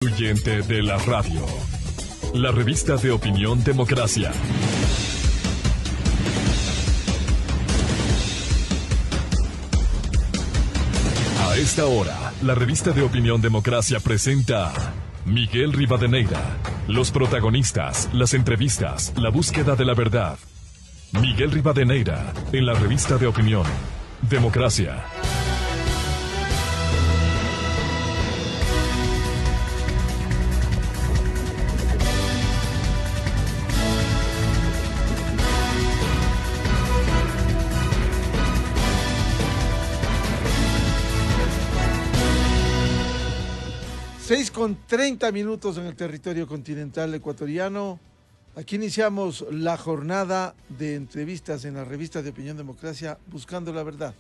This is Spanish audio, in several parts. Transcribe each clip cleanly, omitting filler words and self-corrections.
Influyente de la radio. La revista de opinión Democracia. A esta hora, la revista de opinión Democracia presenta Miguel Rivadeneira. Los protagonistas, las entrevistas, la búsqueda de la verdad. Miguel Rivadeneira, en la revista de opinión Democracia. Seis con 30 minutos en el territorio continental ecuatoriano. Aquí iniciamos la jornada de entrevistas en la revista de Opinión Democracia, Buscando la Verdad,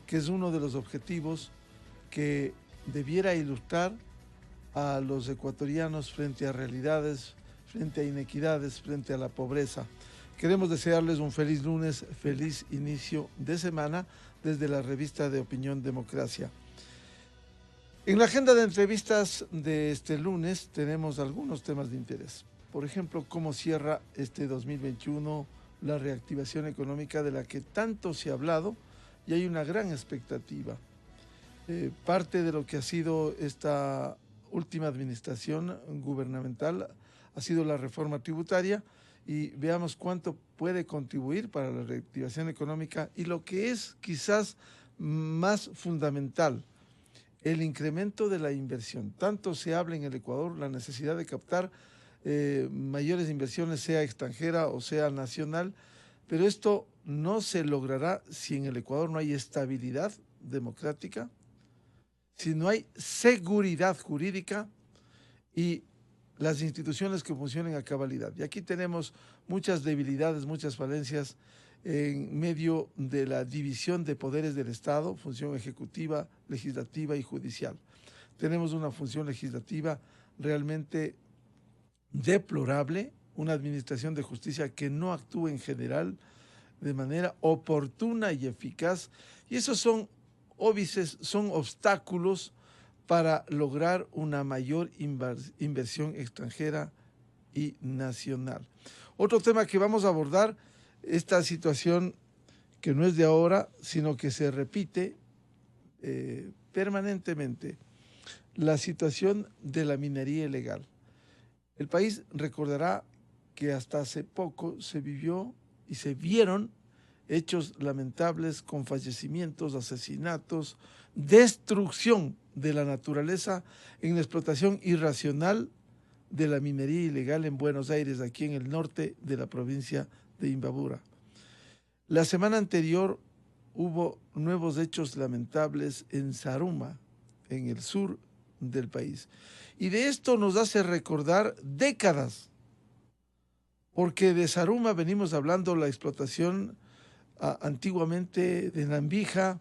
que es uno de los objetivos que debiera ilustrar a los ecuatorianos frente a realidades, frente a inequidades, frente a la pobreza. Queremos desearles un feliz lunes, feliz inicio de semana desde la revista de Opinión Democracia. En la agenda de entrevistas de este lunes tenemos algunos temas de interés. Por ejemplo, cómo cierra este 2021 la reactivación económica de la que tanto se ha hablado y hay una gran expectativa. Parte de lo que ha sido esta última administración gubernamental ha sido la reforma tributaria y veamos cuánto puede contribuir para la reactivación económica y lo que es quizás más fundamental, el incremento de la inversión. Tanto se habla en el Ecuador la necesidad de captar mayores inversiones, sea extranjera o sea nacional, pero esto no se logrará si en el Ecuador no hay estabilidad democrática, si no hay seguridad jurídica y las instituciones que funcionen a cabalidad. Y aquí tenemos muchas debilidades, muchas falencias en medio de la división de poderes del Estado, función ejecutiva, legislativa y judicial. Tenemos una función legislativa realmente deplorable, una administración de justicia que no actúa en general de manera oportuna y eficaz, y esos son óbices, son obstáculos para lograr una mayor inversión extranjera y nacional. Otro tema que vamos a abordar, esta situación que no es de ahora, sino que se repite permanentemente, la situación de la minería ilegal. El país recordará que hasta hace poco se vivió y se vieron hechos lamentables con fallecimientos, asesinatos, destrucción de la naturaleza en la explotación irracional de la minería ilegal en Buenos Aires, aquí en el norte de la provincia de Imbabura. La semana anterior hubo nuevos hechos lamentables en Zaruma, en el sur del país. Y de esto nos hace recordar décadas, porque de Zaruma venimos hablando la explotación antiguamente de Nambija.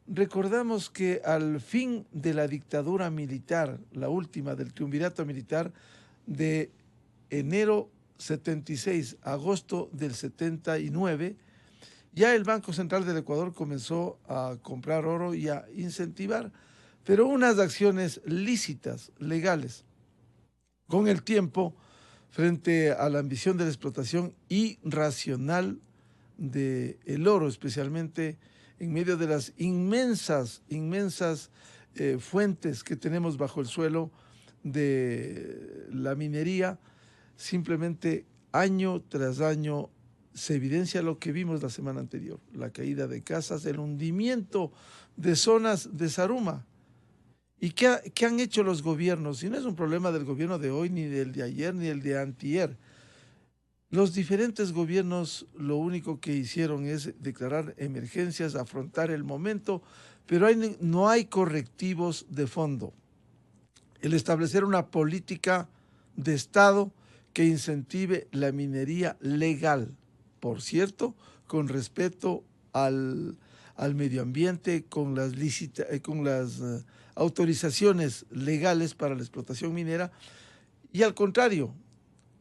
Recordamos que al fin de la dictadura militar, la última del triunvirato militar, de enero 76, agosto del 79, ya el Banco Central del Ecuador comenzó a comprar oro y a incentivar, pero unas acciones lícitas, legales. Con el tiempo, frente a la ambición de la explotación irracional del oro, especialmente en medio de las inmensas fuentes que tenemos bajo el suelo de la minería, simplemente año tras año se evidencia lo que vimos la semana anterior, la caída de casas, el hundimiento de zonas de Zaruma. ¿Y qué han hecho los gobiernos? Y no es un problema del gobierno de hoy, ni del de ayer, ni del de antier. Los diferentes gobiernos lo único que hicieron es declarar emergencias, afrontar el momento, pero no hay correctivos de fondo. El establecer una política de Estado que incentive la minería legal, por cierto, con respeto al medio ambiente, con las autorizaciones legales para la explotación minera, y al contrario,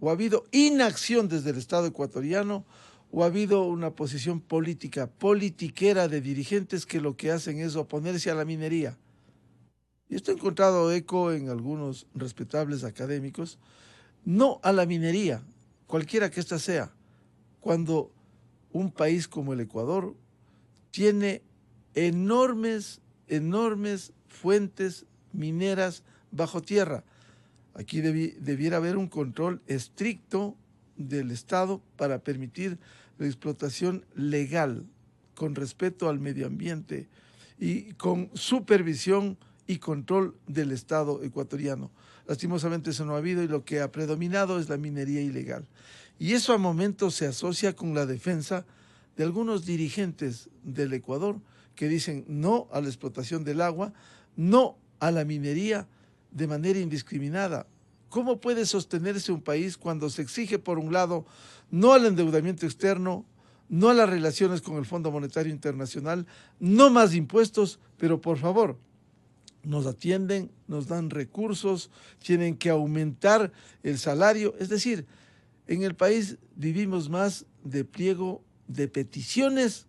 o ha habido inacción desde el Estado ecuatoriano, o ha habido una posición politiquera de dirigentes que lo que hacen es oponerse a la minería. y esto ha encontrado eco en algunos respetables académicos, no a la minería, cualquiera que ésta sea, cuando un país como el Ecuador tiene enormes fuentes mineras bajo tierra. Aquí debiera haber un control estricto del Estado para permitir la explotación legal, con respeto al medio ambiente y con supervisión y control del Estado ecuatoriano. Lastimosamente eso no ha habido y lo que ha predominado es la minería ilegal. Y eso a momentos se asocia con la defensa de algunos dirigentes del Ecuador que dicen no a la explotación del agua, no a la minería de manera indiscriminada. ¿Cómo puede sostenerse un país cuando se exige, por un lado, no al endeudamiento externo, no a las relaciones con el Fondo Monetario Internacional, no más impuestos, pero por favor, nos atienden, nos dan recursos, tienen que aumentar el salario? Es decir, en el país vivimos más de pliego de peticiones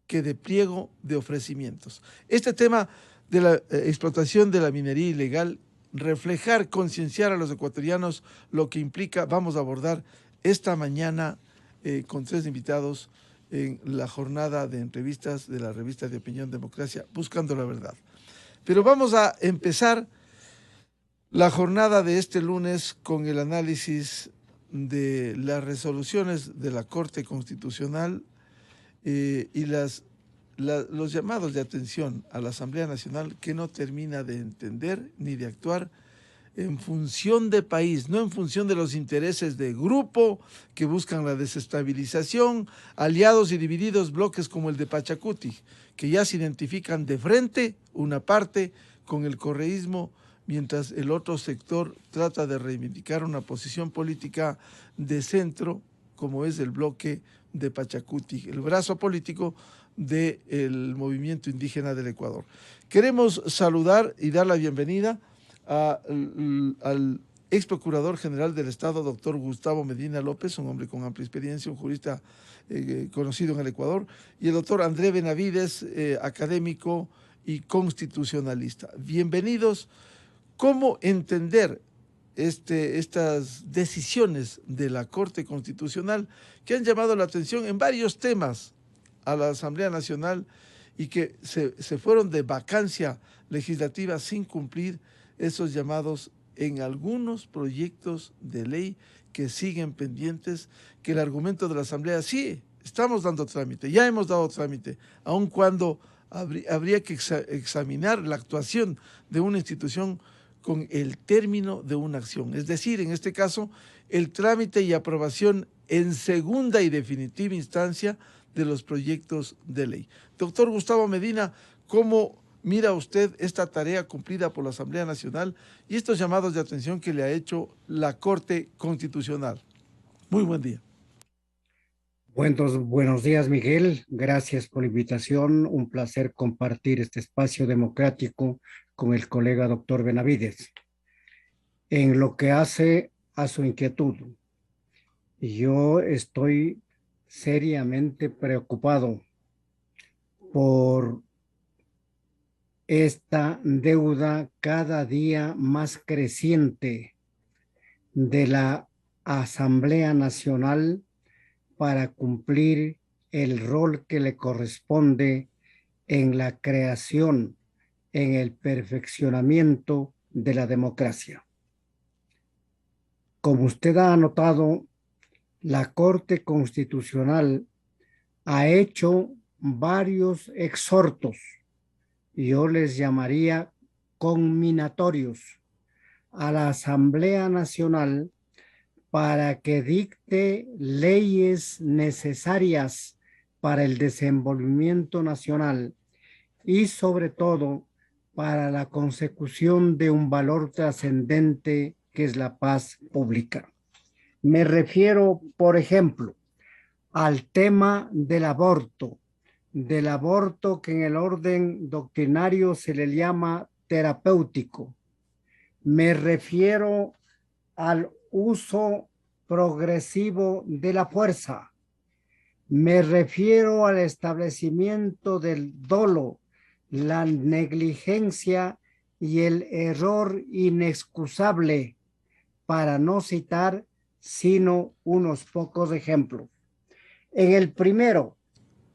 que de pliego de ofrecimientos. Este tema de la explotación de la minería ilegal, reflejar, concienciar a los ecuatorianos lo que implica, vamos a abordar esta mañana con 3 invitados en la jornada de entrevistas de la revista de Opinión Democracia, Buscando la Verdad. Pero vamos a empezar la jornada de este lunes con el análisis de las resoluciones de la Corte Constitucional y los llamados de atención a la Asamblea Nacional, que no termina de entender ni de actuar en función de país, no en función de los intereses de grupo que buscan la desestabilización, aliados y divididos bloques como el de Pachacuti, que ya se identifican de frente una parte con el correísmo, mientras el otro sector trata de reivindicar una posición política de centro, como es el bloque de Pachacuti, el brazo político del movimiento indígena del Ecuador. Queremos saludar y dar la bienvenida al ex procurador general del Estado, doctor Gustavo Medina López, un hombre con amplia experiencia, un jurista conocido en el Ecuador, y el doctor André Benavides, académico y constitucionalista. Bienvenidos. ¿Cómo entender estas decisiones de la Corte Constitucional que han llamado la atención en varios temas a la Asamblea Nacional y que se fueron de vacancia legislativa sin cumplir esos llamados en algunos proyectos de ley que siguen pendientes, que el argumento de la Asamblea, sí, estamos dando trámite, ya hemos dado trámite, aun cuando habría que examinar la actuación de una institución con el término de una acción, es decir, en este caso, el trámite y aprobación en segunda y definitiva instancia de los proyectos de ley. Doctor Gustavo Medina, ¿cómo mira usted esta tarea cumplida por la Asamblea Nacional y estos llamados de atención que le ha hecho la Corte Constitucional? Muy buen día. Buenos días, Miguel. Gracias por la invitación. Un placer compartir este espacio democrático con el colega doctor Benavides. En lo que hace a su inquietud, yo estoy seriamente preocupado por esta deuda cada día más creciente de la Asamblea Nacional para cumplir el rol que le corresponde en la creación, en el perfeccionamiento de la democracia. Como usted ha notado, la Corte Constitucional ha hecho varios exhortos, yo les llamaría conminatorios, a la Asamblea Nacional para que dicte leyes necesarias para el desenvolvimiento nacional y sobre todo para la consecución de un valor trascendente que es la paz pública. Me refiero, por ejemplo, al tema del aborto que en el orden doctrinario se le llama terapéutico. Me refiero al uso progresivo de la fuerza. Me refiero al establecimiento del dolo, la negligencia y el error inexcusable, para no citar sino unos pocos ejemplos. En el primero,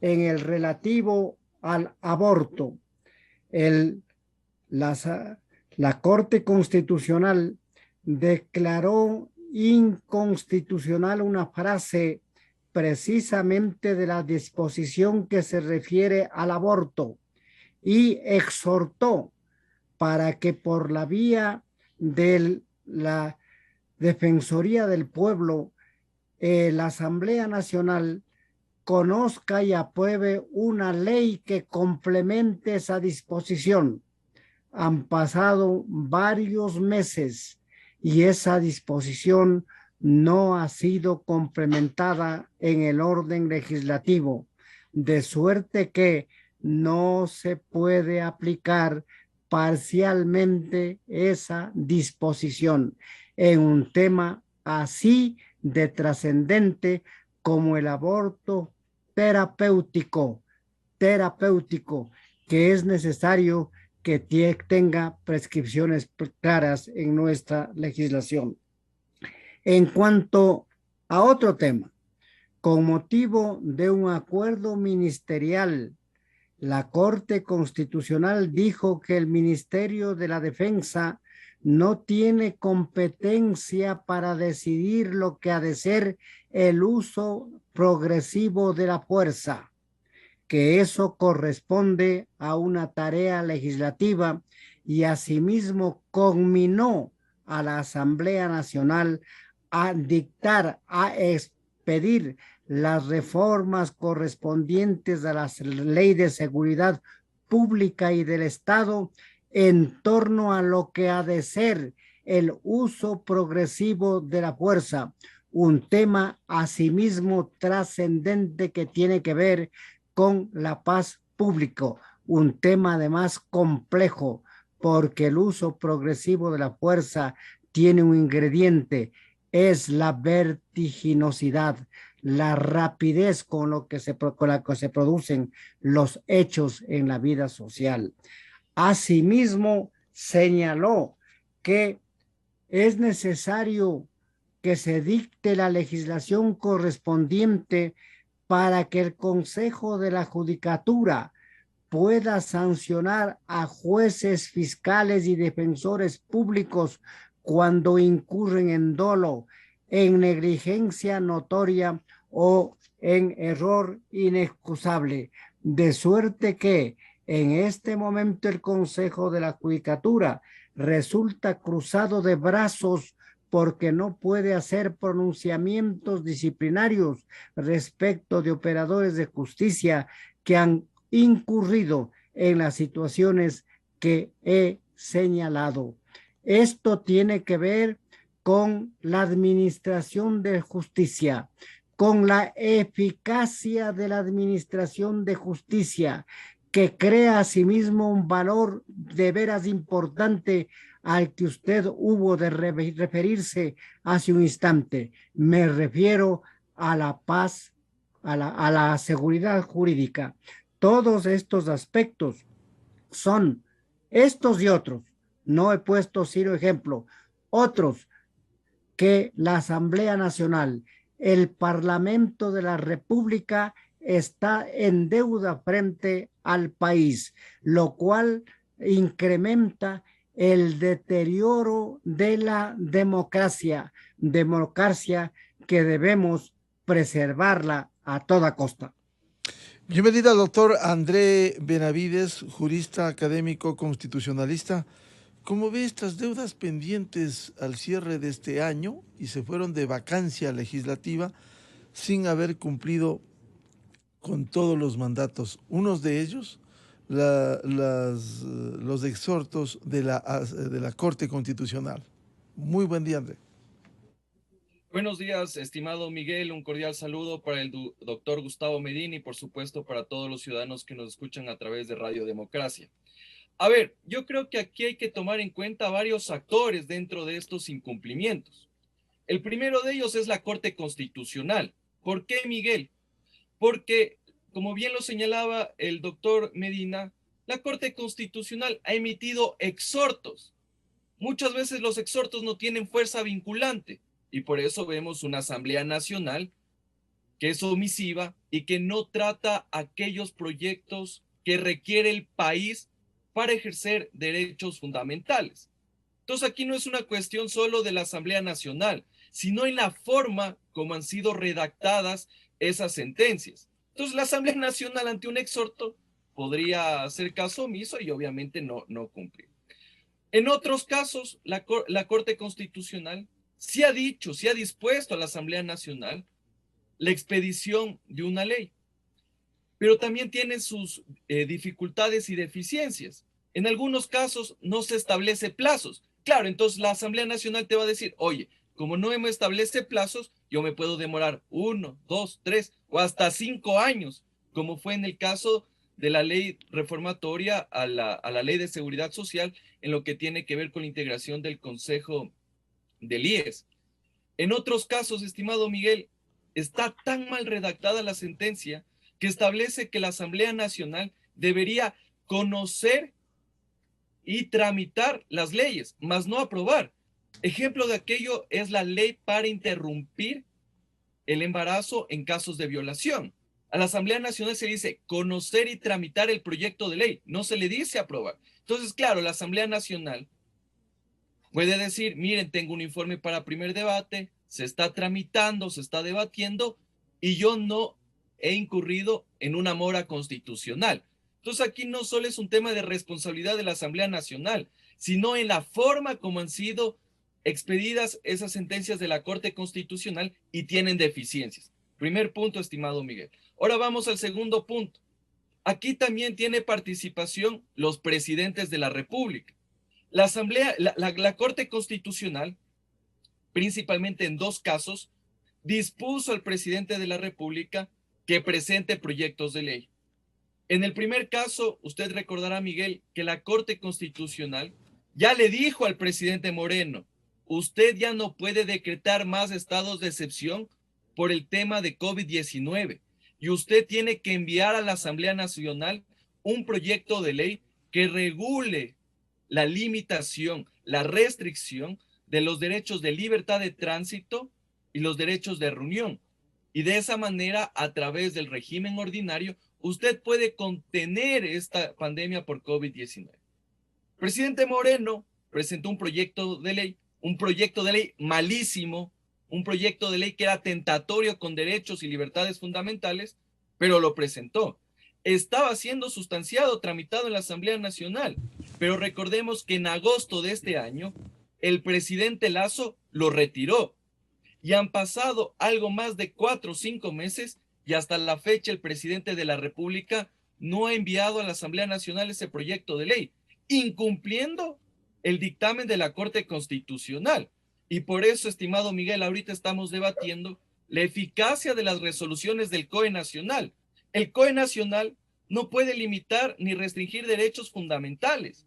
en el relativo al aborto, la Corte Constitucional declaró inconstitucional una frase precisamente de la disposición que se refiere al aborto y exhortó para que por la vía de la Defensoría del Pueblo, la Asamblea Nacional conozca y apruebe una ley que complemente esa disposición. Han pasado varios meses y esa disposición no ha sido complementada en el orden legislativo, de suerte que no se puede aplicar parcialmente esa disposición en un tema así de trascendente como el aborto terapéutico, que es necesario que tenga prescripciones claras en nuestra legislación. En cuanto a otro tema, con motivo de un acuerdo ministerial, la Corte Constitucional dijo que el Ministerio de la Defensa no tiene competencia para decidir lo que ha de ser el uso progresivo de la fuerza, que eso corresponde a una tarea legislativa, y asimismo conminó a la Asamblea Nacional a dictar, a expedir las reformas correspondientes a la Ley de Seguridad Pública y del Estado en torno a lo que ha de ser el uso progresivo de la fuerza, un tema asimismo trascendente que tiene que ver con la paz pública, un tema además complejo, porque el uso progresivo de la fuerza tiene un ingrediente, es la vertiginosidad, la rapidez con la que se producen los hechos en la vida social. Asimismo, señaló que es necesario que se dicte la legislación correspondiente para que el Consejo de la Judicatura pueda sancionar a jueces, fiscales y defensores públicos cuando incurren en dolo, en negligencia notoria o en error inexcusable, de suerte que en este momento el Consejo de la Judicatura resulta cruzado de brazos porque no puede hacer pronunciamientos disciplinarios respecto de operadores de justicia que han incurrido en las situaciones que he señalado. Esto tiene que ver con la administración de justicia, con la eficacia de la administración de justicia, que crea asimismo un valor de veras importante al que usted hubo de referirse hace un instante. Me refiero a la paz, a la seguridad jurídica. Todos estos aspectos son estos y otros. No he puesto sino ejemplo. Otros que la Asamblea Nacional, el Parlamento de la República, está en deuda frente al país, lo cual incrementa el deterioro de la democracia que debemos preservarla a toda costa. Bienvenida, doctor André Benavides, jurista, académico, constitucionalista. ¿Cómo ve estas deudas pendientes al cierre de este año y se fueron de vacancia legislativa sin haber cumplido con todos los mandatos? Unos de ellos, los exhortos de la Corte Constitucional. Muy buen día, André. Buenos días, estimado Miguel. Un cordial saludo para el doctor Gustavo Medina y, por supuesto, para todos los ciudadanos que nos escuchan a través de Radio Democracia. A ver, yo creo que aquí hay que tomar en cuenta varios actores dentro de estos incumplimientos. El primero de ellos es la Corte Constitucional. ¿Por qué, Miguel? Porque, como bien lo señalaba el doctor Medina, La Corte Constitucional ha emitido exhortos. Muchas veces los exhortos no tienen fuerza vinculante y por eso vemos una Asamblea Nacional que es omisiva y que no trata aquellos proyectos que requiere el país para ejercer derechos fundamentales. Entonces aquí no es una cuestión solo de la Asamblea Nacional, sino en la forma como han sido redactadas esas sentencias. Entonces la Asamblea Nacional ante un exhorto podría hacer caso omiso y obviamente no cumplir. En otros casos, la Corte Constitucional sí ha dicho, sí ha dispuesto a la Asamblea Nacional la expedición de una ley, pero también tiene sus dificultades y deficiencias. En algunos casos no se establece plazos. Claro, entonces la Asamblea Nacional te va a decir, oye, como no me establece plazos, yo me puedo demorar 1, 2, 3 o hasta 5 años, como fue en el caso de la ley reformatoria a la ley de seguridad social en lo que tiene que ver con la integración del Consejo del IES. En otros casos, estimado Miguel, está tan mal redactada la sentencia que establece que la Asamblea Nacional debería conocer y tramitar las leyes, mas no aprobar. Ejemplo de aquello es la ley para interrumpir el embarazo en casos de violación. A la Asamblea Nacional se le dice conocer y tramitar el proyecto de ley, no se le dice aprobar. Entonces, claro, la Asamblea Nacional puede decir, miren, tengo un informe para primer debate, se está tramitando, se está debatiendo y yo no he incurrido en una mora constitucional. Entonces aquí no solo es un tema de responsabilidad de la Asamblea Nacional, sino en la forma como han sido expedidas esas sentencias de la Corte Constitucional y tienen deficiencias. Primer punto, estimado Miguel. Ahora vamos al segundo punto. Aquí también tiene participación los presidentes de la República. La Asamblea, la Corte Constitucional, principalmente en 2 casos, dispuso al presidente de la República que presente proyectos de ley. En el primer caso, usted recordará, Miguel, que la Corte Constitucional ya le dijo al presidente Moreno, usted ya no puede decretar más estados de excepción por el tema de COVID-19 y usted tiene que enviar a la Asamblea Nacional un proyecto de ley que regule la limitación, la restricción de los derechos de libertad de tránsito y los derechos de reunión. Y de esa manera, a través del régimen ordinario, usted puede contener esta pandemia por COVID-19. Presidente Moreno presentó un proyecto de ley malísimo, un proyecto de ley que era tentatorio con derechos y libertades fundamentales, pero lo presentó. Estaba siendo sustanciado, tramitado en la Asamblea Nacional, pero recordemos que en agosto de este año, el presidente Lasso lo retiró y han pasado algo más de 4 o 5 meses y hasta la fecha el presidente de la República no ha enviado a la Asamblea Nacional ese proyecto de ley, incumpliendo el dictamen de la Corte Constitucional. Y por eso, estimado Miguel, ahorita estamos debatiendo la eficacia de las resoluciones del COE Nacional. El COE Nacional no puede limitar ni restringir derechos fundamentales.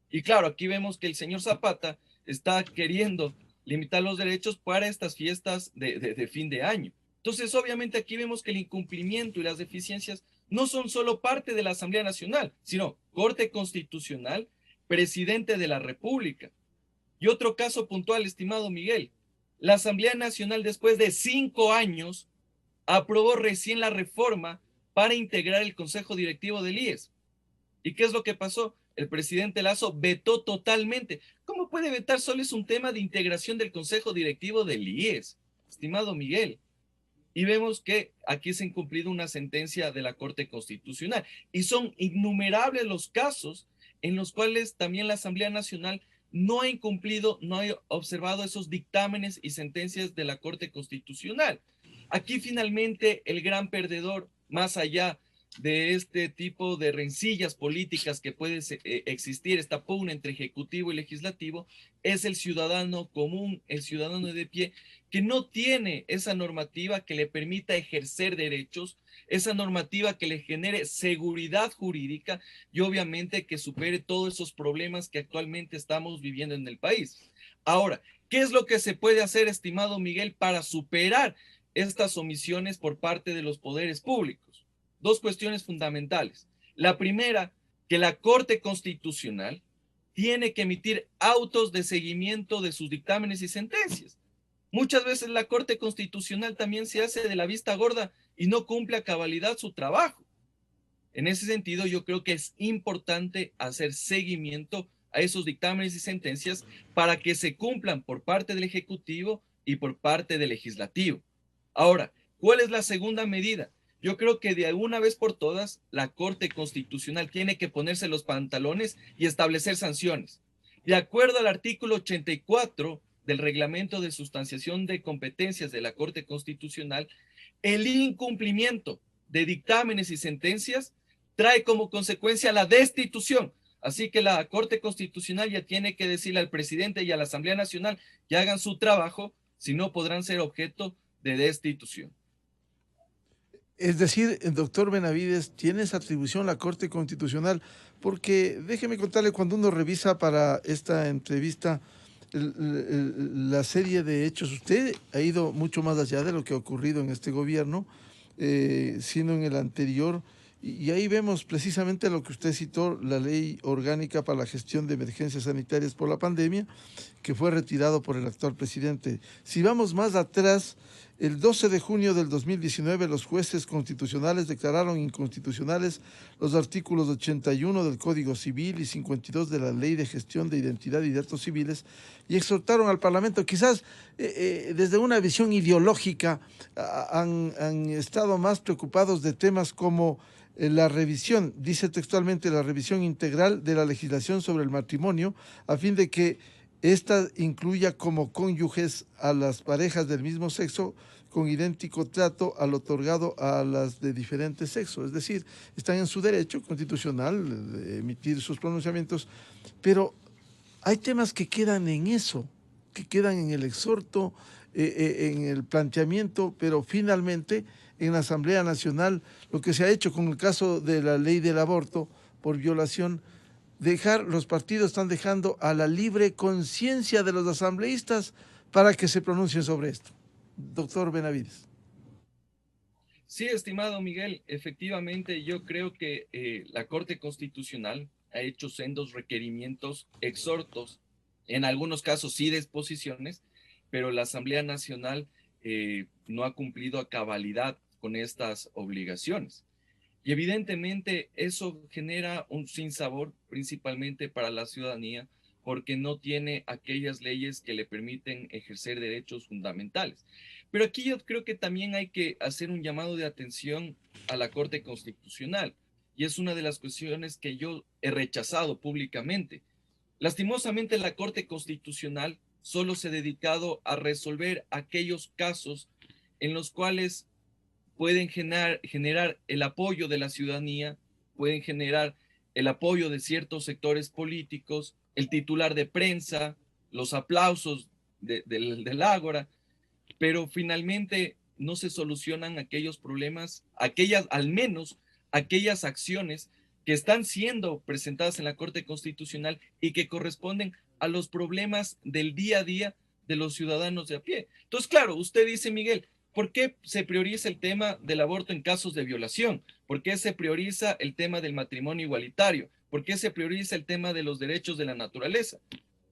Y claro, aquí vemos que el señor Zapata está queriendo limitar los derechos para estas fiestas de fin de año. Entonces, obviamente aquí vemos que el incumplimiento y las deficiencias no son solo parte de la Asamblea Nacional, sino Corte Constitucional, presidente de la República. Y otro caso puntual, estimado Miguel, la Asamblea Nacional después de 5 años aprobó recién la reforma para integrar el Consejo Directivo del IES. ¿Y qué es lo que pasó? El presidente Lasso vetó totalmente. ¿Cómo puede vetar? Solo es un tema de integración del Consejo Directivo del IES, estimado Miguel. Y vemos que aquí se ha incumplido una sentencia de la Corte Constitucional. Y son innumerables los casos en los cuales también la Asamblea Nacional no ha incumplido, no ha observado esos dictámenes y sentencias de la Corte Constitucional. Aquí finalmente el gran perdedor, más allá de este tipo de rencillas políticas que puede existir, esta pugna entre ejecutivo y legislativo, es el ciudadano común, el ciudadano de pie, que no tiene esa normativa que le permita ejercer derechos, esa normativa que le genere seguridad jurídica y obviamente que supere todos esos problemas que actualmente estamos viviendo en el país. Ahora, ¿qué es lo que se puede hacer, estimado Miguel, para superar estas omisiones por parte de los poderes públicos? 2 cuestiones fundamentales. La primera, que la Corte Constitucional tiene que emitir autos de seguimiento de sus dictámenes y sentencias. Muchas veces la Corte Constitucional también se hace de la vista gorda y no cumple a cabalidad su trabajo. En ese sentido, yo creo que es importante hacer seguimiento a esos dictámenes y sentencias para que se cumplan por parte del Ejecutivo y por parte del Legislativo. Ahora, ¿cuál es la segunda medida? Yo creo que de alguna vez por todas, la Corte Constitucional tiene que ponerse los pantalones y establecer sanciones. De acuerdo al artículo 84 del Reglamento de Sustanciación de Competencias de la Corte Constitucional, el incumplimiento de dictámenes y sentencias trae como consecuencia la destitución. Así que la Corte Constitucional ya tiene que decirle al presidente y a la Asamblea Nacional que hagan su trabajo, si no podrán ser objeto de destitución. Es decir, el doctor Benavides, tiene esa atribución la Corte Constitucional, porque déjeme contarle, cuando uno revisa para esta entrevista la serie de hechos, usted ha ido mucho más allá de lo que ha ocurrido en este gobierno, sino en el anterior, y ahí vemos precisamente lo que usted citó, la ley orgánica para la gestión de emergencias sanitarias por la pandemia, que fue retirado por el actual presidente. Si vamos más atrás, el 12 de junio del 2019 los jueces constitucionales declararon inconstitucionales los artículos 81 del Código Civil y 52 de la Ley de Gestión de Identidad y Datos Civiles y exhortaron al Parlamento, quizás desde una visión ideológica, han estado más preocupados de temas como la revisión, dice textualmente, la revisión integral de la legislación sobre el matrimonio, a fin de que esta incluya como cónyuges a las parejas del mismo sexo con idéntico trato al otorgado a las de diferente sexo. Es decir, están en su derecho constitucional de emitir sus pronunciamientos, pero hay temas que quedan en eso, que quedan en el exhorto, en el planteamiento, pero finalmente en la Asamblea Nacional, lo que se ha hecho con el caso de la ley del aborto por violación, los partidos están dejando a la libre conciencia de los asambleístas para que se pronuncien sobre esto. Doctor Benavides. Sí, estimado Miguel, efectivamente yo creo que la Corte Constitucional ha hecho sendos requerimientos, exhortos, en algunos casos sí disposiciones, pero la Asamblea Nacional no ha cumplido a cabalidad con estas obligaciones. Y evidentemente eso genera un sinsabor principalmente para la ciudadanía porque no tiene aquellas leyes que le permiten ejercer derechos fundamentales. Pero aquí yo creo que también hay que hacer un llamado de atención a la Corte Constitucional y es una de las cuestiones que yo he rechazado públicamente. Lastimosamente la Corte Constitucional solo se ha dedicado a resolver aquellos casos en los cuales pueden generar el apoyo de la ciudadanía, pueden generar el apoyo de ciertos sectores políticos, el titular de prensa, los aplausos del ágora, pero finalmente no se solucionan aquellos problemas, al menos aquellas acciones que están siendo presentadas en la Corte Constitucional y que corresponden a los problemas del día a día de los ciudadanos de a pie. Entonces, claro, usted dice, Miguel, ¿por qué se prioriza el tema del aborto en casos de violación? ¿Por qué se prioriza el tema del matrimonio igualitario? ¿Por qué se prioriza el tema de los derechos de la naturaleza?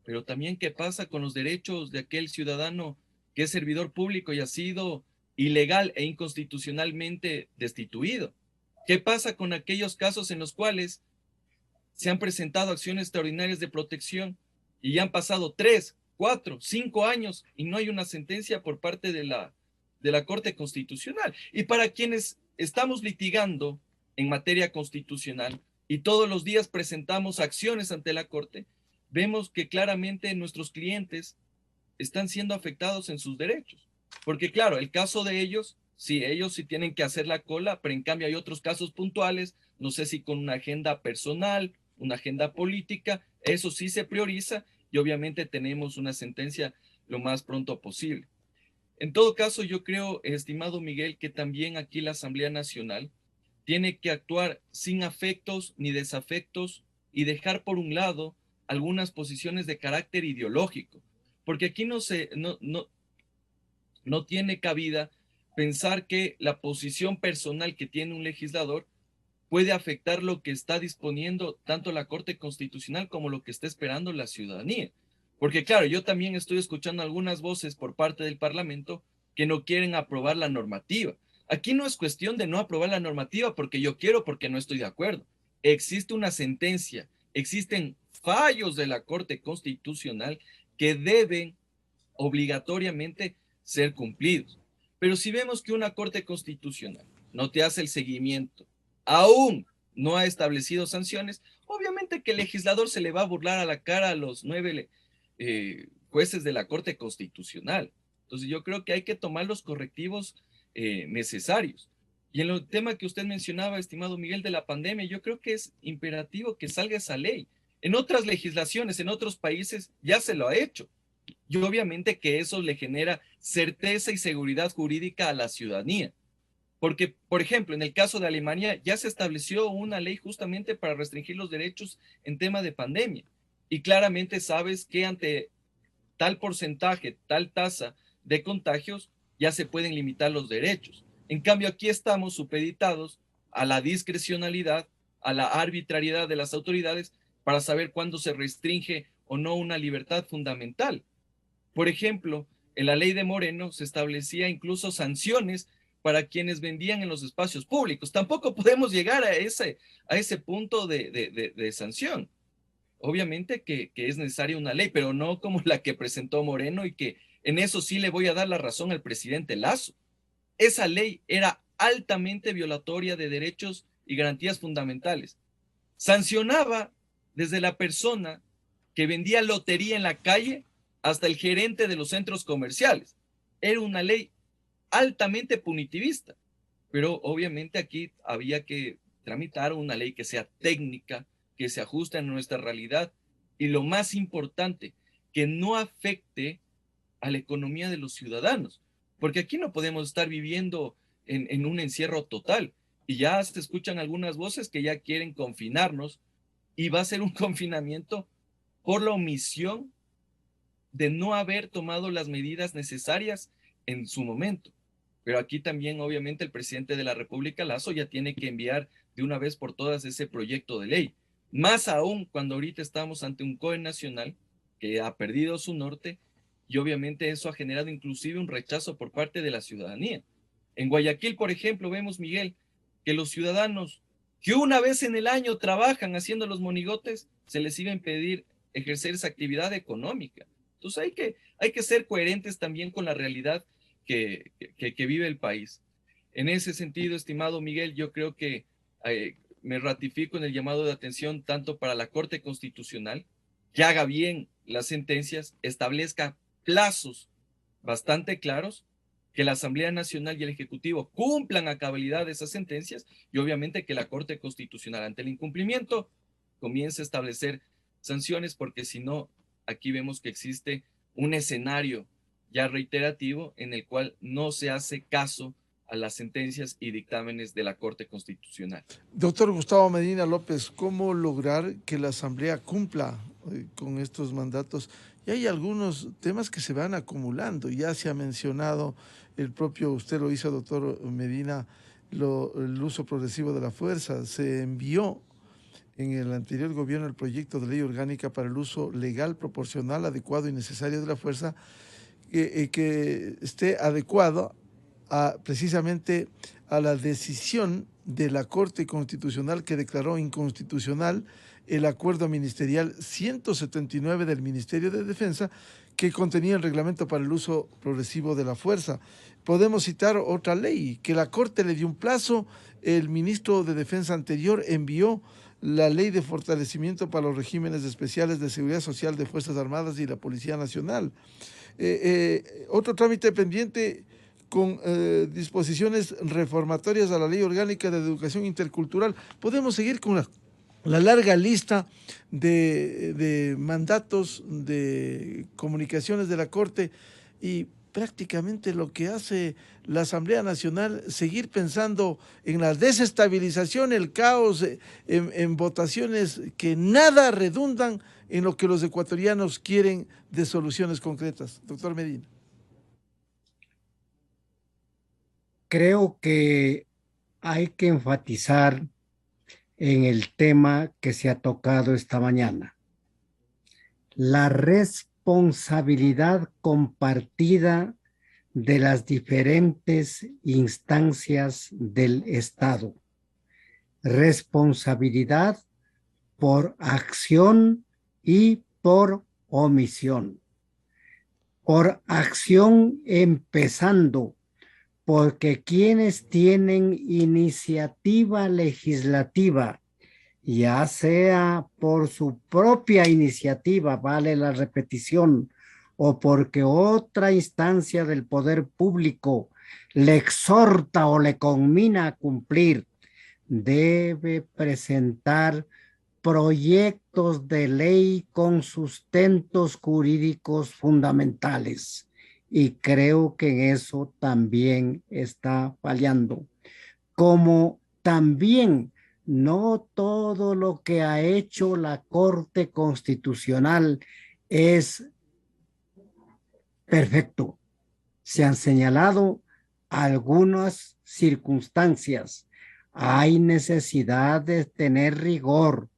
Pero también, ¿qué pasa con los derechos de aquel ciudadano que es servidor público y ha sido ilegal e inconstitucionalmente destituido? ¿Qué pasa con aquellos casos en los cuales se han presentado acciones extraordinarias de protección y ya han pasado 3, 4, 5 años y no hay una sentencia por parte de la Corte Constitucional? Y para quienes estamos litigando en materia constitucional y todos los días presentamos acciones ante la Corte, vemos que claramente nuestros clientes están siendo afectados en sus derechos. Porque claro, el caso de ellos sí tienen que hacer la cola, pero en cambio hay otros casos puntuales, no sé si con una agenda personal, una agenda política, eso sí se prioriza y obviamente tenemos una sentencia lo más pronto posible. En todo caso, yo creo, estimado Miguel, que también aquí la Asamblea Nacional tiene que actuar sin afectos ni desafectos y dejar por un lado algunas posiciones de carácter ideológico, porque aquí no tiene cabida pensar que la posición personal que tiene un legislador puede afectar lo que está disponiendo tanto la Corte Constitucional como lo que está esperando la ciudadanía. Porque claro, yo también estoy escuchando algunas voces por parte del Parlamento que no quieren aprobar la normativa. Aquí no es cuestión de no aprobar la normativa porque yo quiero, porque no estoy de acuerdo. Existe una sentencia, existen fallos de la Corte Constitucional que deben obligatoriamente ser cumplidos. Pero si vemos que una Corte Constitucional no te hace el seguimiento, aún no ha establecido sanciones, obviamente que el legislador se le va a burlar a la cara a los 9 jueces de la Corte Constitucional. Entonces yo creo que hay que tomar los correctivos necesarios. Y en el tema que usted mencionaba, estimado Miguel, de la pandemia, yo creo que es imperativo que salga esa ley. En otras legislaciones, en otros países, ya se lo ha hecho. Y obviamente que eso le genera certeza y seguridad jurídica a la ciudadanía. Porque, por ejemplo, en el caso de Alemania ya se estableció una ley justamente para restringir los derechos en tema de pandemia. Y claramente sabes que ante tal porcentaje, tal tasa de contagios, ya se pueden limitar los derechos. En cambio, aquí estamos supeditados a la discrecionalidad, a la arbitrariedad de las autoridades para saber cuándo se restringe o no una libertad fundamental. Por ejemplo, en la ley de Moreno se establecía incluso sanciones para quienes vendían en los espacios públicos. Tampoco podemos llegar a ese punto de sanción. Obviamente que es necesaria una ley, pero no como la que presentó Moreno y que en eso sí le voy a dar la razón al presidente Lazo. Esa ley era altamente violatoria de derechos y garantías fundamentales. Sancionaba desde la persona que vendía lotería en la calle hasta el gerente de los centros comerciales. Era una ley altamente punitivista, pero obviamente aquí había que tramitar una ley que sea técnica, que se ajuste a nuestra realidad y lo más importante, que no afecte a la economía de los ciudadanos, porque aquí no podemos estar viviendo en un encierro total y ya se escuchan algunas voces que ya quieren confinarnos y va a ser un confinamiento por la omisión de no haber tomado las medidas necesarias en su momento. Pero aquí también, obviamente, el presidente de la República, Lazo, ya tiene que enviar de una vez por todas ese proyecto de ley. Más aún cuando ahorita estamos ante un COE nacional que ha perdido su norte y obviamente eso ha generado inclusive un rechazo por parte de la ciudadanía. En Guayaquil, por ejemplo, vemos, Miguel, que los ciudadanos que una vez en el año trabajan haciendo los monigotes, se les iba a impedir ejercer esa actividad económica. Entonces hay que ser coherentes también con la realidad que vive el país. En ese sentido, estimado Miguel, yo creo que me ratifico en el llamado de atención tanto para la Corte Constitucional, que haga bien las sentencias, establezca plazos bastante claros, que la Asamblea Nacional y el Ejecutivo cumplan a cabalidad esas sentencias y obviamente que la Corte Constitucional ante el incumplimiento comience a establecer sanciones, porque si no, aquí vemos que existe un escenario ya reiterativo en el cual no se hace caso a las sentencias y dictámenes de la Corte Constitucional. Doctor Gustavo Medina López, ¿cómo lograr que la Asamblea cumpla con estos mandatos? Y hay algunos temas que se van acumulando. Ya se ha mencionado el propio, usted lo hizo, doctor Medina, el uso progresivo de la fuerza. Se envió en el anterior gobierno el proyecto de ley orgánica para el uso legal, proporcional, adecuado y necesario de la fuerza, que esté adecuado precisamente a la decisión de la Corte Constitucional que declaró inconstitucional el acuerdo ministerial 179 del Ministerio de Defensa que contenía el reglamento para el uso progresivo de la fuerza. Podemos citar otra ley, que la Corte le dio un plazo, el ministro de Defensa anterior envió la ley de fortalecimiento para los regímenes especiales de seguridad social de Fuerzas Armadas y la Policía Nacional. Otro trámite pendiente con disposiciones reformatorias a la Ley Orgánica de Educación Intercultural. Podemos seguir con la larga lista de mandatos, de comunicaciones de la Corte y prácticamente lo que hace la Asamblea Nacional, seguir pensando en la desestabilización, el caos, en votaciones que nada redundan en lo que los ecuatorianos quieren de soluciones concretas. Doctor Medina. Creo que hay que enfatizar en el tema que se ha tocado esta mañana. La responsabilidad compartida de las diferentes instancias del Estado. Responsabilidad por acción y por omisión. Por acción empezando, porque quienes tienen iniciativa legislativa, ya sea por su propia iniciativa, vale la repetición, o porque otra instancia del poder público le exhorta o le conmina a cumplir, debe presentar proyectos de ley con sustentos jurídicos fundamentales. Y creo que en eso también está fallando. Como también no todo lo que ha hecho la Corte Constitucional es perfecto. Se han señalado algunas circunstancias. Hay necesidad de tener rigor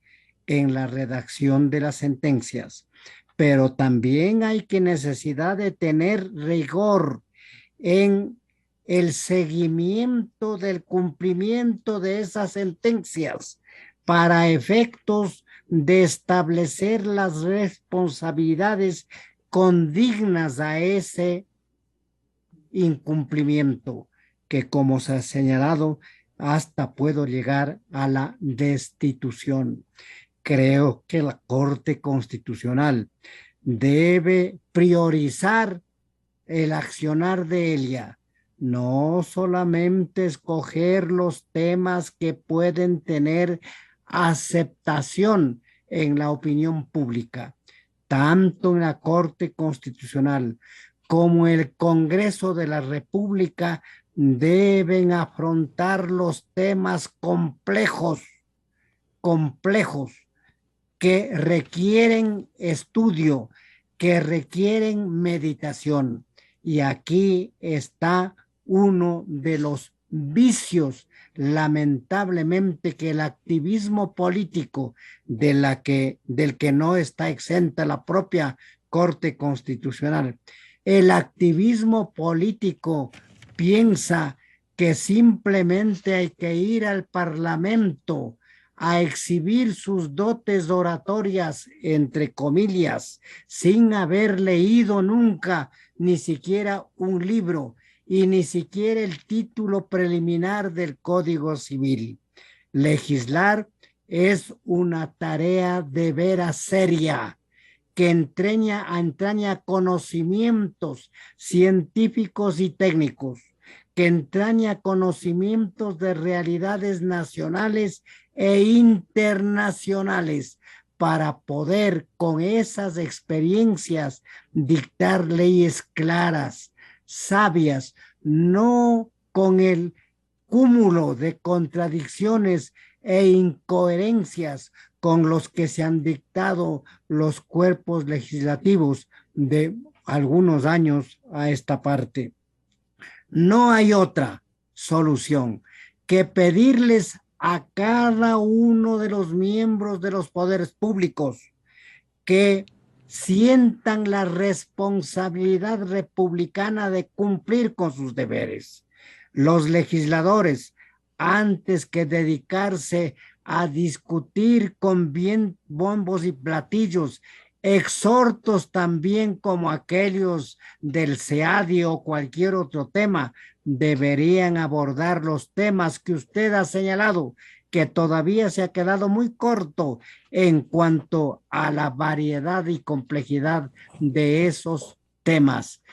en la redacción de las sentencias, pero también hay que necesidad de tener rigor en el seguimiento del cumplimiento de esas sentencias para efectos de establecer las responsabilidades condignas a ese incumplimiento, que como se ha señalado, hasta puedo llegar a la destitución. Creo que la Corte Constitucional debe priorizar el accionar de ella, no solamente escoger los temas que pueden tener aceptación en la opinión pública, tanto en la Corte Constitucional como el Congreso de la República deben afrontar los temas complejos que requieren estudio, que requieren meditación. Y aquí está uno de los vicios, lamentablemente, que el activismo político del que no está exenta la propia Corte Constitucional. El activismo político piensa que simplemente hay que ir al Parlamento a exhibir sus dotes oratorias, entre comillas, sin haber leído nunca ni siquiera un libro y ni siquiera el título preliminar del Código Civil. Legislar es una tarea de veras seria, que entraña conocimientos científicos y técnicos, que entraña conocimientos de realidades nacionales e internacionales, para poder con esas experiencias dictar leyes claras, sabias, no con el cúmulo de contradicciones e incoherencias con los que se han dictado los cuerpos legislativos de algunos años a esta parte. No hay otra solución que pedirles a cada uno de los miembros de los poderes públicos que sientan la responsabilidad republicana de cumplir con sus deberes. Los legisladores, antes que dedicarse a discutir con bien bombos y platillos exhortos también como aquellos del SEADI o cualquier otro tema, deberían abordar los temas que usted ha señalado, que todavía se ha quedado muy corto en cuanto a la variedad y complejidad de esos temas.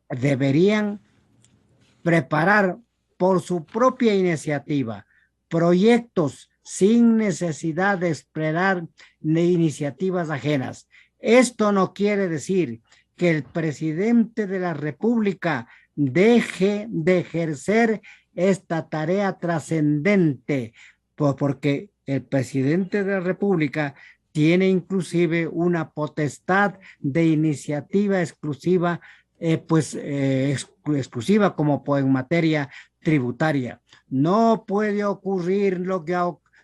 Deberían preparar por su propia iniciativa proyectos sin necesidad de esperar ni iniciativas ajenas. Esto no quiere decir que el presidente de la República deje de ejercer esta tarea trascendente, porque el presidente de la República tiene inclusive una potestad de iniciativa exclusiva, exclusiva como en materia tributaria. No puede ocurrir lo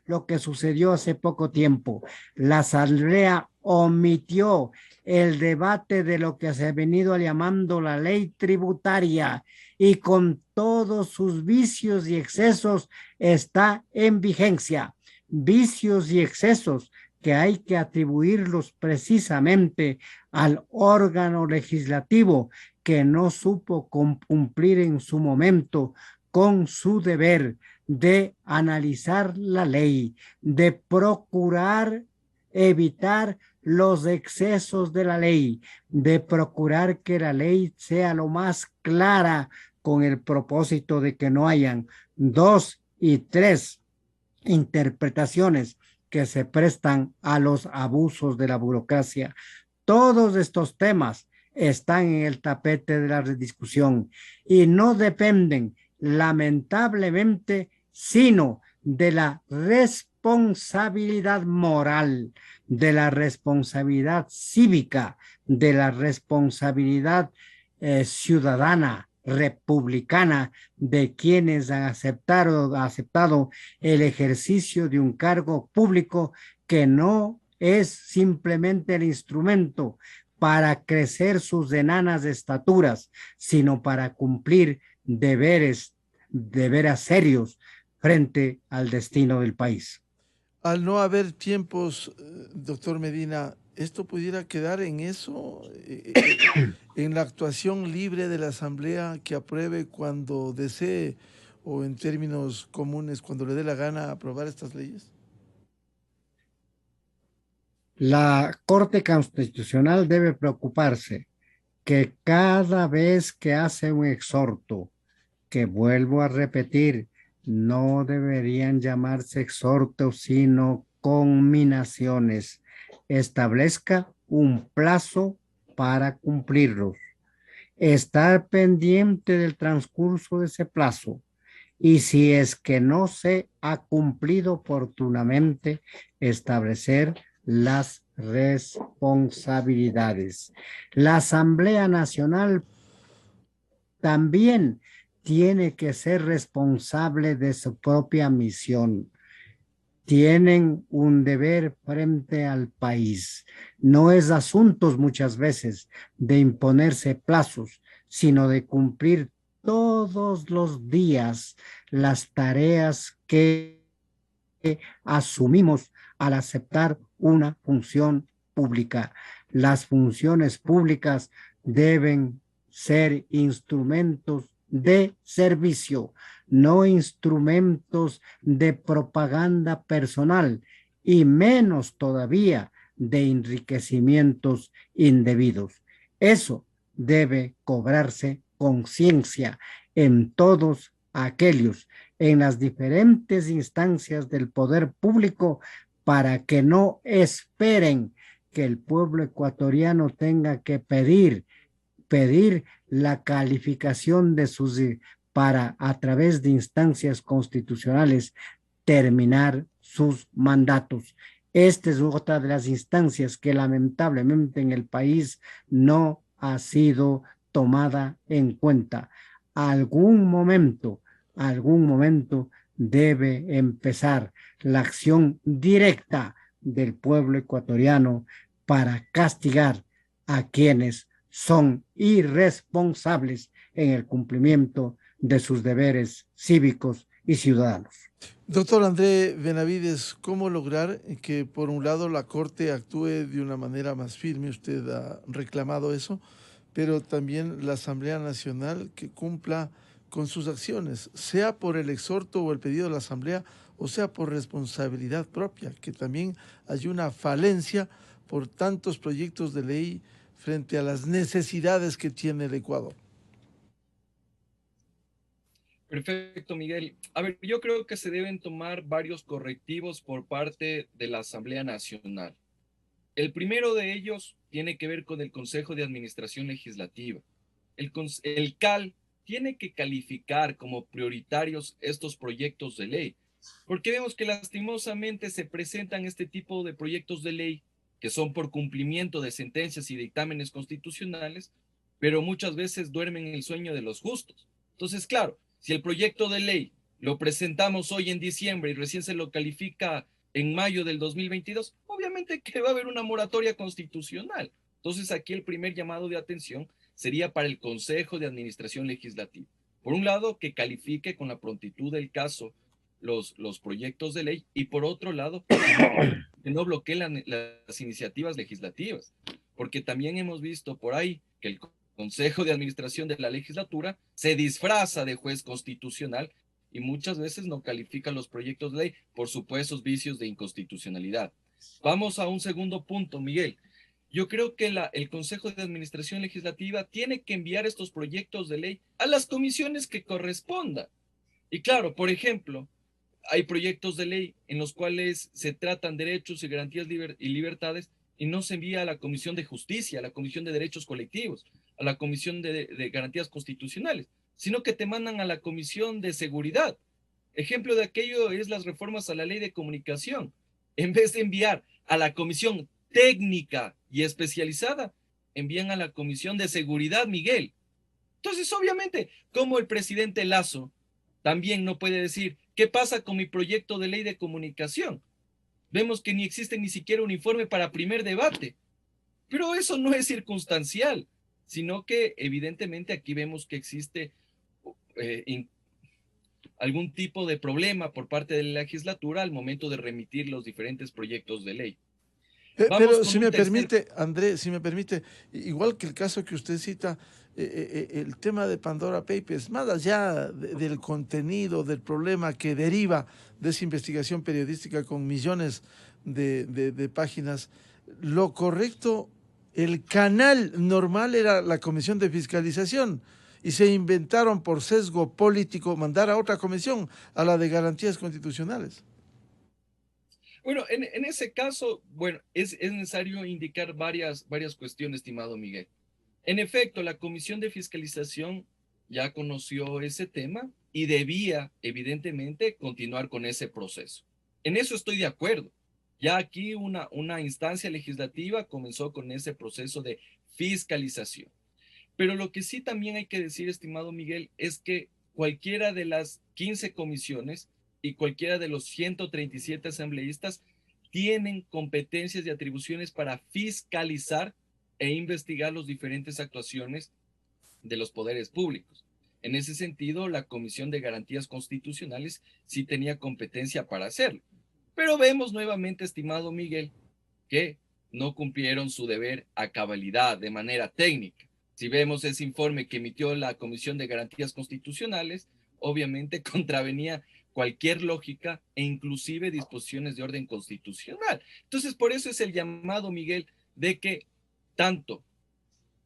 lo que sucedió hace poco tiempo. La Asamblea omitió el debate de lo que se ha venido llamando la ley tributaria y con todos sus vicios y excesos está en vigencia. Vicios y excesos que hay que atribuirlos precisamente al órgano legislativo que no supo cumplir en su momento con su deber de analizar la ley, de procurar evitar los excesos de la ley, de procurar que la ley sea lo más clara con el propósito de que no hayan dos y tres interpretaciones que se prestan a los abusos de la burocracia. Todos estos temas están en el tapete de la discusión y no dependen, lamentablemente, sino de la responsabilidad moral, de la responsabilidad cívica, de la responsabilidad ciudadana, republicana, de quienes han aceptado el ejercicio de un cargo público que no es simplemente el instrumento para crecer sus enanas estaturas, sino para cumplir deberes serios frente al destino del país. Al no haber tiempos, doctor Medina, ¿esto pudiera quedar en eso? En la actuación libre de la Asamblea que apruebe cuando desee o en términos comunes, cuando le dé la gana aprobar estas leyes? La Corte Constitucional debe preocuparse que cada vez que hace un exhorto, que vuelvo a repetir, no deberían llamarse exhortos, sino conminaciones, establezca un plazo para cumplirlos. Estar pendiente del transcurso de ese plazo y si es que no se ha cumplido oportunamente, establecer las responsabilidades. La Asamblea Nacional también tiene que ser responsable de su propia misión. Tienen un deber frente al país. No es asuntos muchas veces de imponerse plazos, sino de cumplir todos los días las tareas que asumimos al aceptar una función pública. Las funciones públicas deben ser instrumentos de servicio, no instrumentos de propaganda personal y menos todavía de enriquecimientos indebidos. Eso debe cobrarse conciencia en todos aquellos, en las diferentes instancias del poder público, para que no esperen que el pueblo ecuatoriano tenga que pedir la calificación de sus, para a través de instancias constitucionales terminar sus mandatos. Esta es otra de las instancias que lamentablemente en el país no ha sido tomada en cuenta. Algún momento debe empezar la acción directa del pueblo ecuatoriano para castigar a quienes son irresponsables en el cumplimiento de sus deberes cívicos y ciudadanos. Doctor André Benavides, ¿cómo lograr que por un lado la Corte actúe de una manera más firme? Usted ha reclamado eso, pero también la Asamblea Nacional que cumpla con sus acciones, sea por el exhorto o el pedido de la Asamblea, o sea por responsabilidad propia, que también hay una falencia por tantos proyectos de ley frente a las necesidades que tiene el Ecuador. Perfecto, Miguel. A ver, yo creo que se deben tomar varios correctivos por parte de la Asamblea Nacional. El primero de ellos tiene que ver con el Consejo de Administración Legislativa. El CAL tiene que calificar como prioritarios estos proyectos de ley, porque vemos que lastimosamente se presentan este tipo de proyectos de ley que son por cumplimiento de sentencias y dictámenes constitucionales, pero muchas veces duermen el sueño de los justos. Entonces, claro, si el proyecto de ley lo presentamos hoy en diciembre y recién se lo califica en mayo del 2022, obviamente que va a haber una moratoria constitucional. Entonces aquí el primer llamado de atención sería para el Consejo de Administración Legislativa. Por un lado, que califique con la prontitud del caso los proyectos de ley y por otro lado, que no bloquee las iniciativas legislativas, porque también hemos visto por ahí que el Consejo de Administración de la Legislatura se disfraza de juez constitucional y muchas veces no califica los proyectos de ley por supuestos vicios de inconstitucionalidad. Vamos a un segundo punto, Miguel. Yo creo que el Consejo de Administración Legislativa tiene que enviar estos proyectos de ley a las comisiones que correspondan. Y claro, por ejemplo, hay proyectos de ley en los cuales se tratan derechos y garantías y libertades y no se envía a la Comisión de Justicia, a la Comisión de Derechos Colectivos, a la Comisión de Garantías Constitucionales, sino que te mandan a la Comisión de Seguridad. Ejemplo de aquello es las reformas a la Ley de Comunicación. En vez de enviar a la Comisión Técnica y Especializada, envían a la Comisión de Seguridad, Miguel. Entonces, obviamente, como el presidente Lazo también no puede decir, ¿qué pasa con mi proyecto de ley de comunicación? Vemos que ni existe ni siquiera un informe para primer debate. Pero eso no es circunstancial, sino que evidentemente aquí vemos que existe algún tipo de problema por parte de la legislatura al momento de remitir los diferentes proyectos de ley. Pero si me permite, André, si me permite, igual que el caso que usted cita, el tema de Pandora Papers, más allá del contenido, del problema que deriva de esa investigación periodística con millones de páginas, lo correcto, el canal normal era la Comisión de Fiscalización y se inventaron por sesgo político mandar a otra comisión, a la de Garantías Constitucionales. Bueno, en ese caso, bueno, es necesario indicar varias cuestiones, estimado Miguel. En efecto, la Comisión de Fiscalización ya conoció ese tema y debía, evidentemente, continuar con ese proceso. En eso estoy de acuerdo. Ya aquí una instancia legislativa comenzó con ese proceso de fiscalización. Pero lo que sí también hay que decir, estimado Miguel, es que cualquiera de las 15 comisiones y cualquiera de los 137 asambleístas tienen competencias y atribuciones para fiscalizar e investigar las diferentes actuaciones de los poderes públicos. En ese sentido, la Comisión de Garantías Constitucionales sí tenía competencia para hacerlo. Pero vemos nuevamente, estimado Miguel, que no cumplieron su deber a cabalidad, de manera técnica. Si vemos ese informe que emitió la Comisión de Garantías Constitucionales, obviamente contravenía cualquier lógica e inclusive disposiciones de orden constitucional. Entonces, por eso es el llamado, Miguel, de que tanto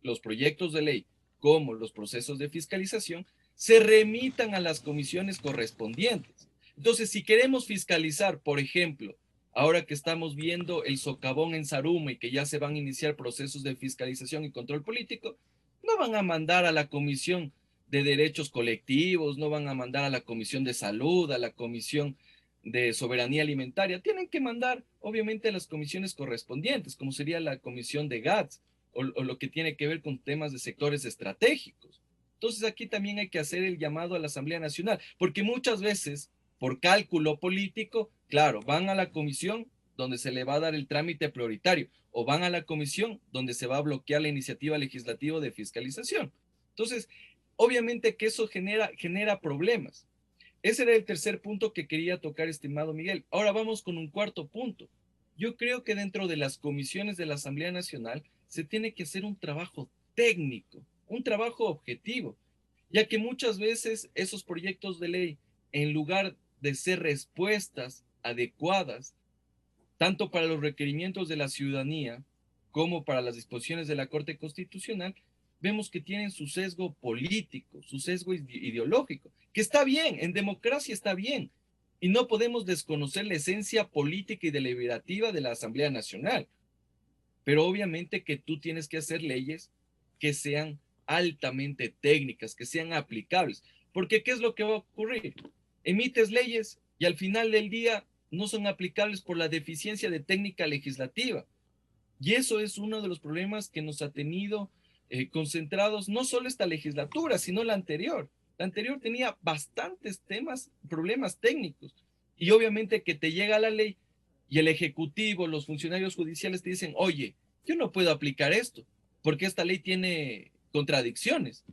los proyectos de ley como los procesos de fiscalización se remitan a las comisiones correspondientes. Entonces, si queremos fiscalizar, por ejemplo, ahora que estamos viendo el socavón en Zaruma y que ya se van a iniciar procesos de fiscalización y control político, no van a mandar a la Comisión de Derechos Colectivos, no van a mandar a la Comisión de Salud, a la Comisión de Soberanía Alimentaria. Tienen que mandar, obviamente, a las comisiones correspondientes, como sería la Comisión de GATS o lo que tiene que ver con temas de sectores estratégicos. Entonces, aquí también hay que hacer el llamado a la Asamblea Nacional, porque muchas veces, por cálculo político, claro, van a la comisión donde se le va a dar el trámite prioritario, o van a la comisión donde se va a bloquear la iniciativa legislativa de fiscalización. Entonces, obviamente que eso genera problemas. Ese era el tercer punto que quería tocar, estimado Miguel. Ahora vamos con un cuarto punto. Yo creo que dentro de las comisiones de la Asamblea Nacional se tiene que hacer un trabajo técnico, un trabajo objetivo, ya que muchas veces esos proyectos de ley, en lugar de ser respuestas adecuadas, tanto para los requerimientos de la ciudadanía como para las disposiciones de la Corte Constitucional, vemos que tienen su sesgo político, su sesgo ideológico, que está bien, en democracia está bien, y no podemos desconocer la esencia política y deliberativa de la Asamblea Nacional. Pero obviamente que tú tienes que hacer leyes que sean altamente técnicas, que sean aplicables, porque ¿qué es lo que va a ocurrir? Emites leyes y al final del día no son aplicables por la deficiencia de técnica legislativa. Y eso es uno de los problemas que nos ha tenido concentrados no solo esta legislatura, sino la anterior. La anterior tenía bastantes problemas técnicos. Y obviamente que te llega la ley y el Ejecutivo, los funcionarios judiciales te dicen, oye, yo no puedo aplicar esto porque esta ley tiene contradicciones.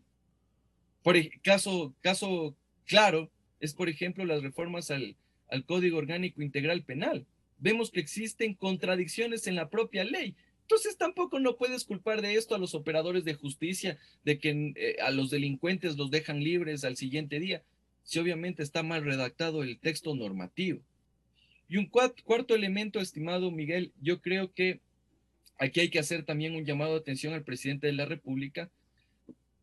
Caso claro es, por ejemplo, las reformas al Código Orgánico Integral Penal. Vemos que existen contradicciones en la propia ley. Entonces tampoco no puedes culpar de esto a los operadores de justicia, de que a los delincuentes los dejan libres al siguiente día, si obviamente está mal redactado el texto normativo. Y un cuarto elemento, estimado Miguel, yo creo que aquí hay que hacer también un llamado de atención al presidente de la República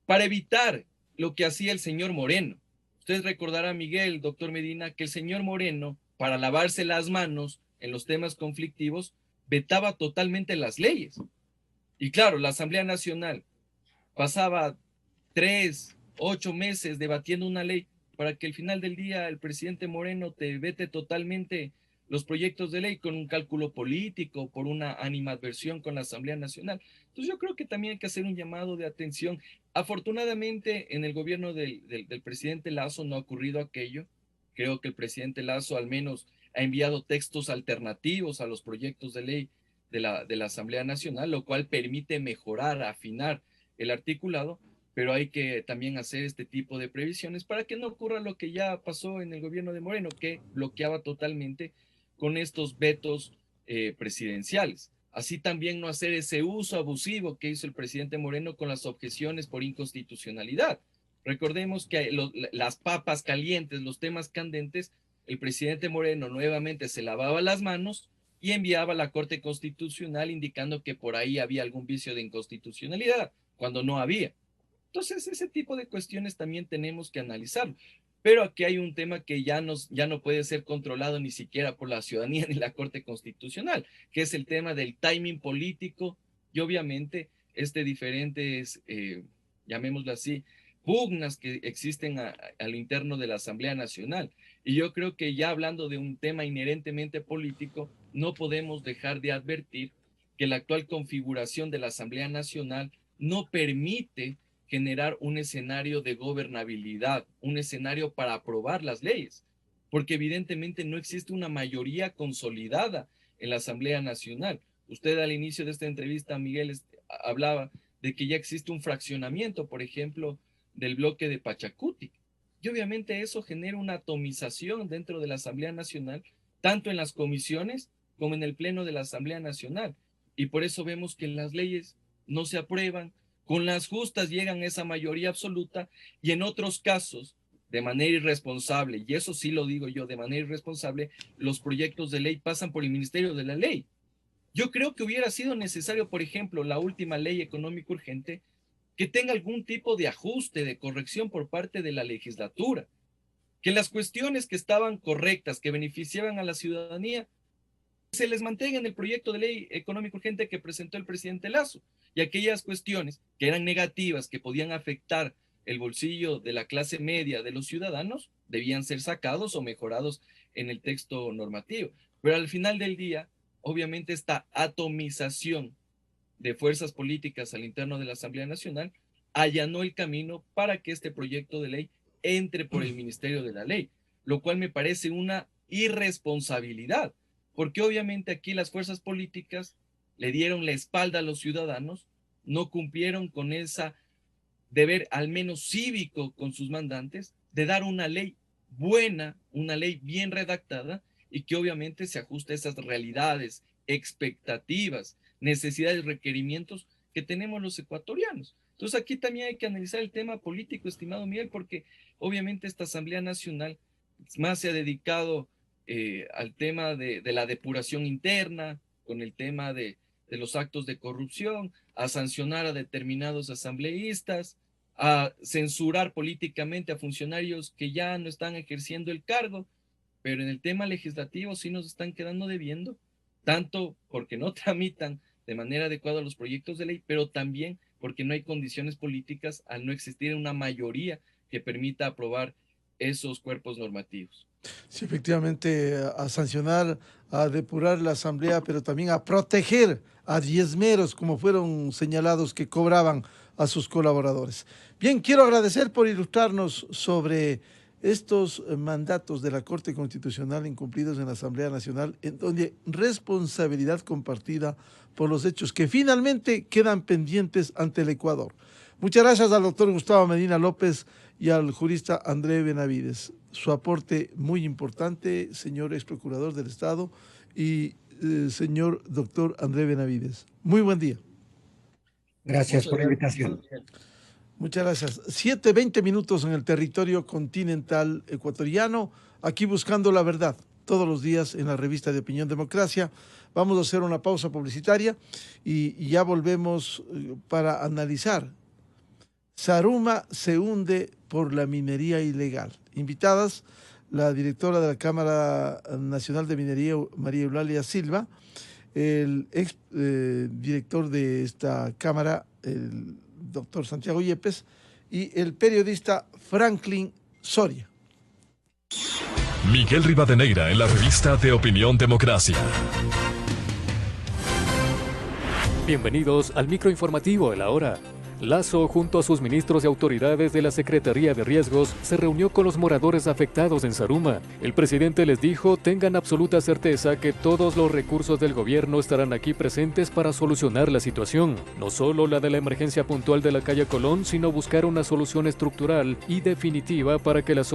para evitar lo que hacía el señor Moreno. Usted recordará, Miguel, doctor Medina, que el señor Moreno, para lavarse las manos en los temas conflictivos, vetaba totalmente las leyes. Y claro, la Asamblea Nacional pasaba 3, 8 meses debatiendo una ley para que al final del día el presidente Moreno te vete totalmente los proyectos de ley con un cálculo político, por una animadversión con la Asamblea Nacional. Entonces yo creo que también hay que hacer un llamado de atención. Afortunadamente en el gobierno del presidente Lazo no ha ocurrido aquello. Creo que el presidente Lazo al menos ha enviado textos alternativos a los proyectos de ley de la Asamblea Nacional, lo cual permite mejorar, afinar el articulado, pero hay que también hacer este tipo de previsiones para que no ocurra lo que ya pasó en el gobierno de Moreno, que bloqueaba totalmente con estos vetos presidenciales. Así también no hacer ese uso abusivo que hizo el presidente Moreno con las objeciones por inconstitucionalidad. Recordemos que las papas calientes, los temas candentes, el presidente Moreno nuevamente se lavaba las manos y enviaba a la Corte Constitucional indicando que por ahí había algún vicio de inconstitucionalidad, cuando no había. Entonces, ese tipo de cuestiones también tenemos que analizarlo. Pero aquí hay un tema que ya no puede ser controlado ni siquiera por la ciudadanía ni la Corte Constitucional, que es el tema del timing político y obviamente diferentes, llamémoslo así, pugnas que existen al interno de la Asamblea Nacional. Y yo creo que ya hablando de un tema inherentemente político, no podemos dejar de advertir que la actual configuración de la Asamblea Nacional no permite generar un escenario de gobernabilidad, un escenario para aprobar las leyes, porque evidentemente no existe una mayoría consolidada en la Asamblea Nacional. Usted al inicio de esta entrevista, Miguel, hablaba de que ya existe un fraccionamiento, por ejemplo, del bloque de Pachacuti. Y obviamente eso genera una atomización dentro de la Asamblea Nacional, tanto en las comisiones como en el Pleno de la Asamblea Nacional. Y por eso vemos que las leyes no se aprueban, con las justas llegan a esa mayoría absoluta y en otros casos, de manera irresponsable, y eso sí lo digo yo, de manera irresponsable, los proyectos de ley pasan por el Ministerio de la Ley. Yo creo que hubiera sido necesario, por ejemplo, la última ley económica urgente, que tenga algún tipo de ajuste, de corrección por parte de la legislatura, que las cuestiones que estaban correctas, que beneficiaban a la ciudadanía, se les mantenga en el proyecto de ley económico urgente que presentó el presidente Lazo, y aquellas cuestiones que eran negativas, que podían afectar el bolsillo de la clase media de los ciudadanos, debían ser sacados o mejorados en el texto normativo. Pero al final del día, obviamente esta atomización de fuerzas políticas al interno de la Asamblea Nacional allanó el camino para que este proyecto de ley entre por el Ministerio de la Ley, lo cual me parece una irresponsabilidad, porque obviamente aquí las fuerzas políticas le dieron la espalda a los ciudadanos, no cumplieron con ese deber al menos cívico con sus mandantes de dar una ley buena, una ley bien redactada y que obviamente se ajuste a esas realidades, expectativas, necesidades, requerimientos que tenemos los ecuatorianos. Entonces aquí también hay que analizar el tema político, estimado Miguel, porque obviamente esta Asamblea Nacional más se ha dedicado al tema de la depuración interna, con el tema de los actos de corrupción, a sancionar a determinados asambleístas, a censurar políticamente a funcionarios que ya no están ejerciendo el cargo, pero en el tema legislativo sí nos están quedando debiendo, tanto porque no tramitan de manera adecuada los proyectos de ley, pero también porque no hay condiciones políticas al no existir una mayoría que permita aprobar esos cuerpos normativos. Sí, efectivamente, a sancionar, a depurar la asamblea, pero también a proteger a diezmeros, como fueron señalados, que cobraban a sus colaboradores. Bien, quiero agradecer por ilustrarnos sobre estos mandatos de la Corte Constitucional incumplidos en la Asamblea Nacional, en donde responsabilidad compartida por los hechos que finalmente quedan pendientes ante el Ecuador. Muchas gracias al doctor Gustavo Medina López y al jurista André Benavides. Su aporte muy importante, señor ex procurador del Estado y señor doctor André Benavides. Muy buen día. Gracias por la invitación. Muchas gracias. 7:20 minutos en el territorio continental ecuatoriano, aquí buscando la verdad, todos los días en la revista de Opinión Democracia. Vamos a hacer una pausa publicitaria y ya volvemos para analizar. Saruma se hunde por la minería ilegal. Invitadas, la directora de la Cámara Nacional de Minería, María Eulalia Silva, el ex director de esta Cámara, el doctor Santiago Yepes, y el periodista Franklin Soria. Miguel Rivadeneira en la revista de Opinión Democracia. Bienvenidos al microinformativo de la hora. Lazo, junto a sus ministros y autoridades de la Secretaría de Riesgos, se reunió con los moradores afectados en Saruma. El presidente les dijo: tengan absoluta certeza que todos los recursos del gobierno estarán aquí presentes para solucionar la situación. No solo la de la emergencia puntual de la calle Colón, sino buscar una solución estructural y definitiva para que la zona